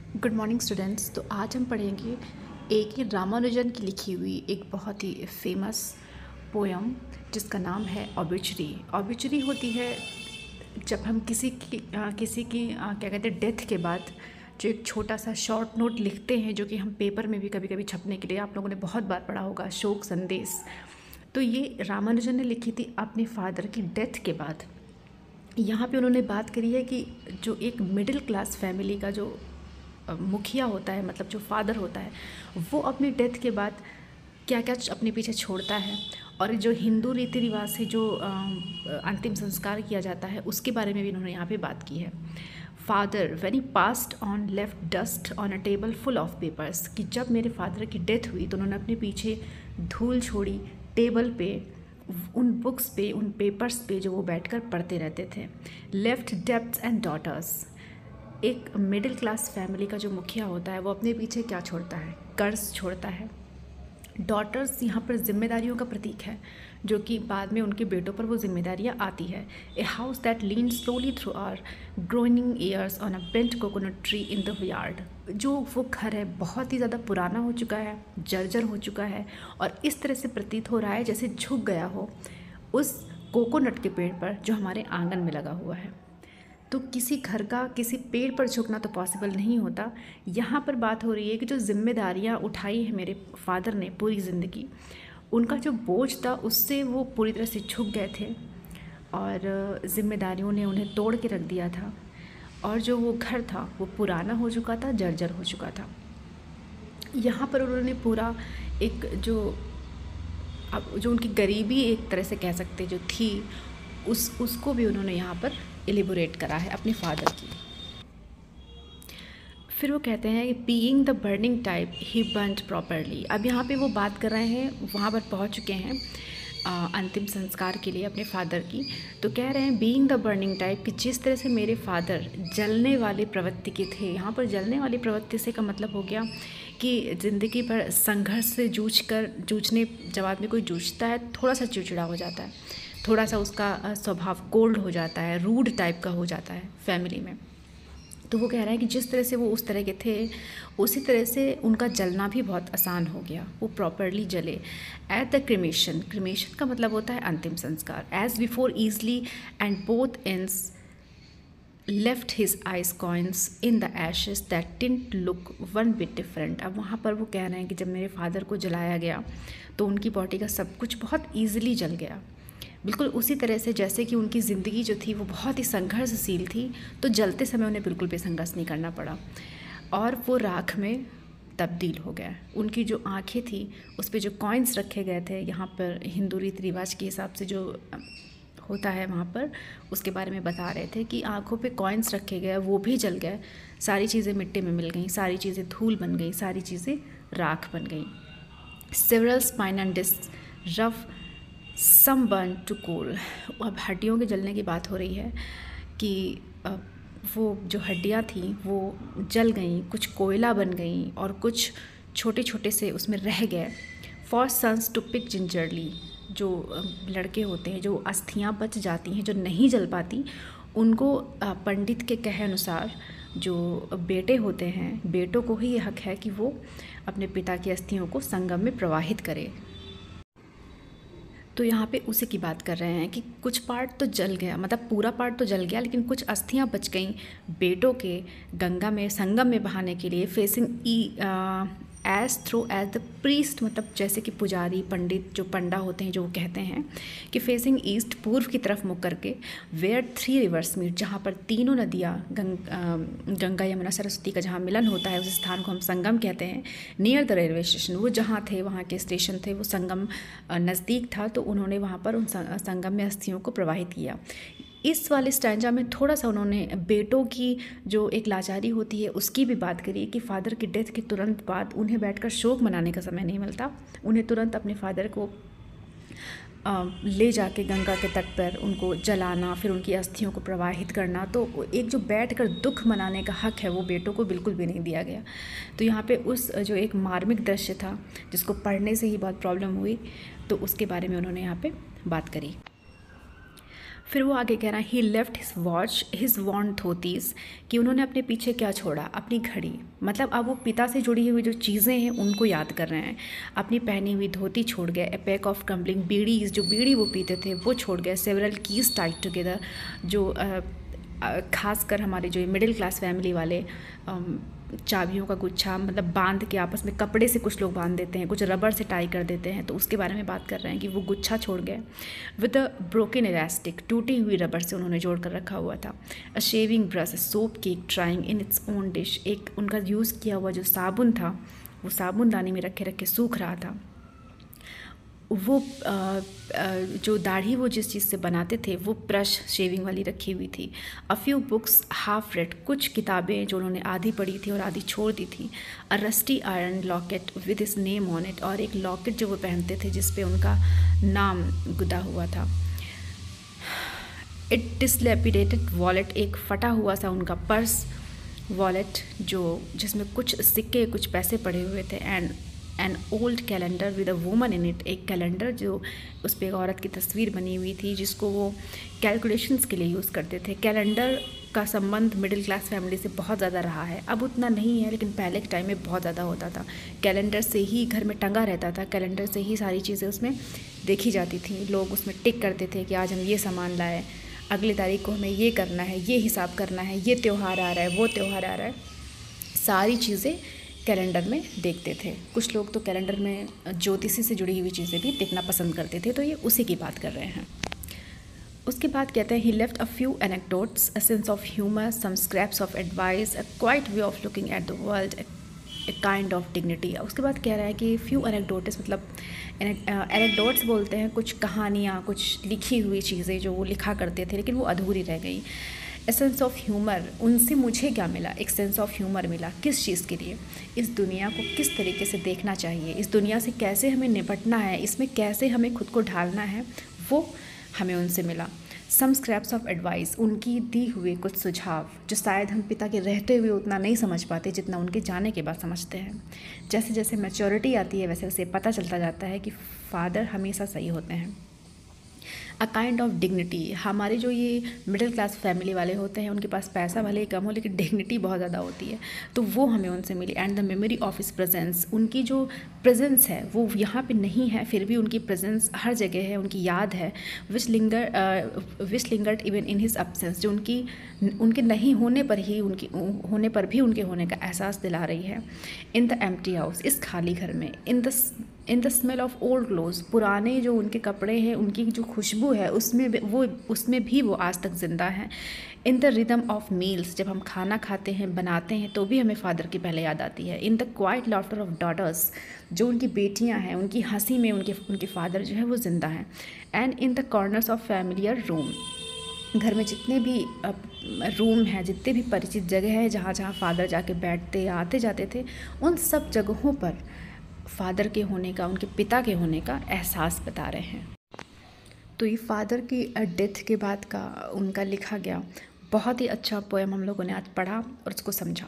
Good morning students. तो आज हम पढ़ेंगे A.K. रामानुजन की लिखी हुई एक बहुत ही फेमस पोयम जिसका नाम है ऑबिचुरी। ऑबिचुरी होती है जब हम किसी की क्या कहते हैं डेथ के बाद जो एक छोटा सा शॉर्ट नोट लिखते हैं, जो कि हम पेपर में भी कभी कभी छपने के लिए आप लोगों ने बहुत बार पढ़ा होगा, शोक संदेश। तो ये रामानुजन ने लिखी थी अपने फादर की डेथ के बाद। यहाँ पे उन्होंने बात करी है कि जो एक मिडिल क्लास फैमिली का जो मुखिया होता है, मतलब जो फादर होता है, वो अपनी डेथ के बाद क्या क्या अपने पीछे छोड़ता है, और जो हिंदू रीति रिवाज से जो अंतिम संस्कार किया जाता है उसके बारे में भी उन्होंने यहाँ पे बात की है। Father when he passed on left dust on a table full of papers, कि जब मेरे फादर की डेथ हुई तो उन्होंने अपने पीछे धूल छोड़ी टेबल पे, उन बुक्स पे, उन पेपर्स पे जो वो बैठकर पढ़ते रहते थे। लेफ्ट डेब्ट्स एंड डॉटर्स, एक मिडिल क्लास फैमिली का जो मुखिया होता है वो अपने पीछे क्या छोड़ता है? कर्ज छोड़ता है। डॉटर्स यहाँ पर जिम्मेदारियों का प्रतीक है, जो कि बाद में उनके बेटों पर वो जिम्मेदारियाँ आती है। A house that lean slowly through our growing years on a bent coconut tree in the yard, जो वो घर है बहुत ही ज़्यादा पुराना हो चुका है, जर्जर हो चुका है, और इस तरह से प्रतीत हो रहा है जैसे झुक गया हो उस कोकोनट के पेड़ पर जो हमारे आंगन में लगा हुआ है। तो किसी घर का किसी पेड़ पर झुकना तो पॉसिबल नहीं होता। यहाँ पर बात हो रही है कि जो जिम्मेदारियाँ उठाई है मेरे फादर ने पूरी ज़िंदगी, उनका जो बोझ था उससे वो पूरी तरह से झुक गए थे, और ज़िम्मेदारियों ने उन्हें तोड़ के रख दिया था, और जो वो घर था वो पुराना हो चुका था, जर्जर हो चुका था। यहाँ पर उन्होंने पूरा एक जो उनकी गरीबी एक तरह से कह सकते जो थी उसको भी उन्होंने यहाँ पर एलिबोरेट करा है अपने फादर की। फिर वो कहते हैं कि being the burning type he burned properly. अब यहाँ पे वो बात कर रहे हैं, वहाँ पर पहुँच चुके हैं अंतिम संस्कार के लिए अपने फादर की। तो कह रहे हैं बीइंग द बर्निंग टाइप, कि जिस तरह से मेरे फादर जलने वाली प्रवृत्ति के थे। यहाँ पर जलने वाली प्रवृत्ति से का मतलब हो गया कि ज़िंदगी पर संघर्ष से जूझने जब आदमी कोई जूझता है थोड़ा सा चिड़चिड़ा हो जाता है, थोड़ा सा उसका स्वभाव कोल्ड हो जाता है, रूड टाइप का हो जाता है फैमिली में। तो वो कह रहा है कि जिस तरह से वो उस तरह के थे उसी तरह से उनका जलना भी बहुत आसान हो गया, वो प्रॉपरली जले। एट द क्रिमेशन, क्रिमेशन का मतलब होता है अंतिम संस्कार। As before easily and both ends left his eyes coins in the ashes that didn't look one bit different. अब वहाँ पर वो कह रहे हैं कि जब मेरे फादर को जलाया गया तो उनकी बॉडी का सब कुछ बहुत ईजिली जल गया, बिल्कुल उसी तरह से जैसे कि उनकी ज़िंदगी जो थी वो बहुत ही संघर्षशील थी, तो जलते समय उन्हें बिल्कुल भी संघर्ष नहीं करना पड़ा, और वो राख में तब्दील हो गया। उनकी जो आँखें थी उस पर जो कॉइन्स रखे गए थे, यहाँ पर हिंदू रीति रिवाज के हिसाब से जो होता है वहाँ पर उसके बारे में बता रहे थे कि आँखों पे कॉइन्स रखे गए, वो भी जल गए, सारी चीज़ें मिट्टी में मिल गई, सारी चीज़ें धूल बन गई, सारी चीज़ें राख बन गई। Several spine and disc rough some burn to coal. अब हड्डियों के जलने की बात हो रही है कि वो जो हड्डियाँ थीं वो जल गईं, कुछ कोयला बन गईं और कुछ छोटे छोटे से उसमें रह गए। For sons to pick gingerly, जो लड़के होते हैं जो अस्थियाँ बच जाती हैं, जो नहीं जल पाती, उनको पंडित के कहे अनुसार जो बेटे होते हैं, बेटों को ही ये हक है कि वो अपने पिता की अस्थियों को संगम में प्रवाहित करें। तो यहाँ पे उसी की बात कर रहे हैं कि कुछ पार्ट तो जल गया, मतलब पूरा पार्ट तो जल गया, लेकिन कुछ अस्थियाँ बच गईं बेटों के गंगा में संगम में बहाने के लिए। Facing as through as the priest, मतलब जैसे कि पुजारी पंडित जो पंडा होते हैं जो वो कहते हैं कि फेसिंग ईस्ट, पूर्व की तरफ मुख करके, वेयर 3 रिवर्स मीट, जहाँ पर तीनों नदियाँ गंगा यमुना सरस्वती का जहाँ मिलन होता है उस स्थान को हम संगम कहते हैं। नियर द रेलवे स्टेशन, वो जहाँ थे वहाँ के स्टेशन थे, वो संगम नज़दीक था, तो उन्होंने वहाँ पर उन संगम में अस्थियों को प्रवाहित किया। इस वाले स्टैंजा में थोड़ा सा उन्होंने बेटों की जो एक लाचारी होती है उसकी भी बात करी कि फादर की डेथ के तुरंत बाद उन्हें बैठकर शोक मनाने का समय नहीं मिलता, उन्हें तुरंत अपने फादर को ले जाके गंगा के तट पर उनको जलाना, फिर उनकी अस्थियों को प्रवाहित करना, तो एक जो बैठकर दुख मनाने का हक है वो बेटों को बिल्कुल भी नहीं दिया गया। तो यहाँ पे उस जो एक मार्मिक दृश्य था जिसको पढ़ने से ही बहुत प्रॉब्लम हुई, तो उसके बारे में उन्होंने यहाँ पे बात करी। फिर वो आगे कह रहा है he left his watch his वॉन्ट धोतीस, कि उन्होंने अपने पीछे क्या छोड़ा, अपनी घड़ी। मतलब अब वो पिता से जुड़ी हुई जो चीज़ें हैं उनको याद कर रहे हैं। अपनी पहनी हुई धोती छोड़ गए, ए पैक ऑफ टम्बलिंग बीड़ीज, जो बीड़ी वो पीते थे वो छोड़ गए, सेवरल कीज टाइट टुगेदर, जो खासकर हमारे जो मिडिल क्लास फैमिली वाले चाबियों का गुच्छा मतलब बांध के आपस में कपड़े से कुछ लोग बांध देते हैं, कुछ रबर से टाई कर देते हैं, तो उसके बारे में बात कर रहे हैं कि वो गुच्छा छोड़ गए। विद अ ब्रोकन इलास्टिक, टूटी हुई रबर से उन्होंने जोड़ कर रखा हुआ था। A shaving brush, soap cake trying in its own dish, एक उनका यूज़ किया हुआ जो साबुन था वो साबुनदानी में रखे रखे सूख रहा था। वो जो दाढ़ी वो जिस चीज़ से बनाते थे वो ब्रश शेविंग वाली रखी हुई थी। A few books half red, कुछ किताबें जो उन्होंने आधी पढ़ी थी और आधी छोड़ दी थी। A rusty iron locket with his name on it, और एक लॉकेट जो वो पहनते थे जिस पे उनका नाम गुदा हुआ था। इट डिसलैपिडेटेड वॉलेट, एक फटा हुआ सा उनका पर्स वॉलेट जो जिसमें कुछ सिक्के कुछ पैसे पड़े हुए थे। And an old calendar with a woman in it, एक कैलेंडर जो उस पर एक औरत की तस्वीर बनी हुई थी जिसको वो कैलकुलेशंस के लिए यूज़ करते थे। कैलेंडर का संबंध मिडिल क्लास फैमिली से बहुत ज़्यादा रहा है, अब उतना नहीं है लेकिन पहले के टाइम में बहुत ज़्यादा होता था। कैलेंडर से ही घर में टंगा रहता था, कैलेंडर से ही सारी चीज़ें उसमें देखी जाती थी। लोग उसमें टिक करते थे कि आज हम ये सामान लाए, अगली तारीख को हमें ये करना है, ये हिसाब करना है, ये त्यौहार आ रहा है, वो त्यौहार आ रहा है, सारी चीज़ें कैलेंडर में देखते थे। कुछ लोग तो कैलेंडर में ज्योतिषी से जुड़ी हुई चीज़ें भी देखना पसंद करते थे, तो ये उसी की बात कर रहे हैं। उसके बाद कहते हैं he left a few anecdotes, a sense of humour, some scraps of advice, a quiet way of looking at the world, a kind of dignity. उसके बाद कह रहा है कि फ्यू एनेक्डोट्स मतलब एनेक्डोट्स बोलते हैं कुछ कहानियाँ, कुछ लिखी हुई चीज़ें जो वो लिखा करते थे लेकिन वो अधूरी रह गई। ए सेंस ऑफ ह्यूमर, उनसे मुझे क्या मिला, एक सेंस ऑफ ह्यूमर मिला। किस चीज़ के लिए, इस दुनिया को किस तरीके से देखना चाहिए, इस दुनिया से कैसे हमें निपटना है, इसमें कैसे हमें खुद को ढालना है, वो हमें उनसे मिला। सम स्क्रैप्स ऑफ एडवाइस, उनकी दी हुए कुछ सुझाव जो शायद हम पिता के रहते हुए उतना नहीं समझ पाते जितना उनके जाने के बाद समझते हैं। जैसे जैसे मैच्योरिटी आती है वैसे वैसे पता चलता जाता है कि फ़ादर हमेशा सही होते हैं। अ काइंड ऑफ डिग्निटी, हमारे जो ये मिडिल क्लास फैमिली वाले होते हैं उनके पास पैसा भले ही कम हो लेकिन डिग्निटी बहुत ज़्यादा होती है, तो वो हमें उनसे मिली। And the memory of his presence, उनकी जो प्रेजेंस है वो यहाँ पे नहीं है फिर भी उनकी प्रेजेंस हर जगह है, उनकी याद है। Which lingered even in his absence, जो उनके नहीं होने पर ही होने पर भी उनके होने का एहसास दिला रही है। इन द एम्प्टी हाउस, इस खाली घर में। In the smell of old clothes, पुराने जो उनके कपड़े हैं उनकी जो खुशबू है उसमें भी वो आज तक ज़िंदा हैं। In the rhythm of meals, जब हम खाना खाते हैं बनाते हैं तो भी हमें फादर की पहले याद आती है। In the quiet laughter of daughters, जो उनकी बेटियां हैं उनकी हंसी में उनके फादर जो है वो ज़िंदा हैं। And in the corners of familiar room, घर में जितने भी रूम हैं, जितने भी परिचित जगह है जहाँ जहाँ फादर जाके बैठते या आते जाते थे, उन सब जगहों पर फादर के होने का, उनके पिता के होने का एहसास बता रहे हैं। तो ये फादर की डेथ के बाद का उनका लिखा गया बहुत ही अच्छा पोएम हम लोगों ने आज पढ़ा और उसको समझा।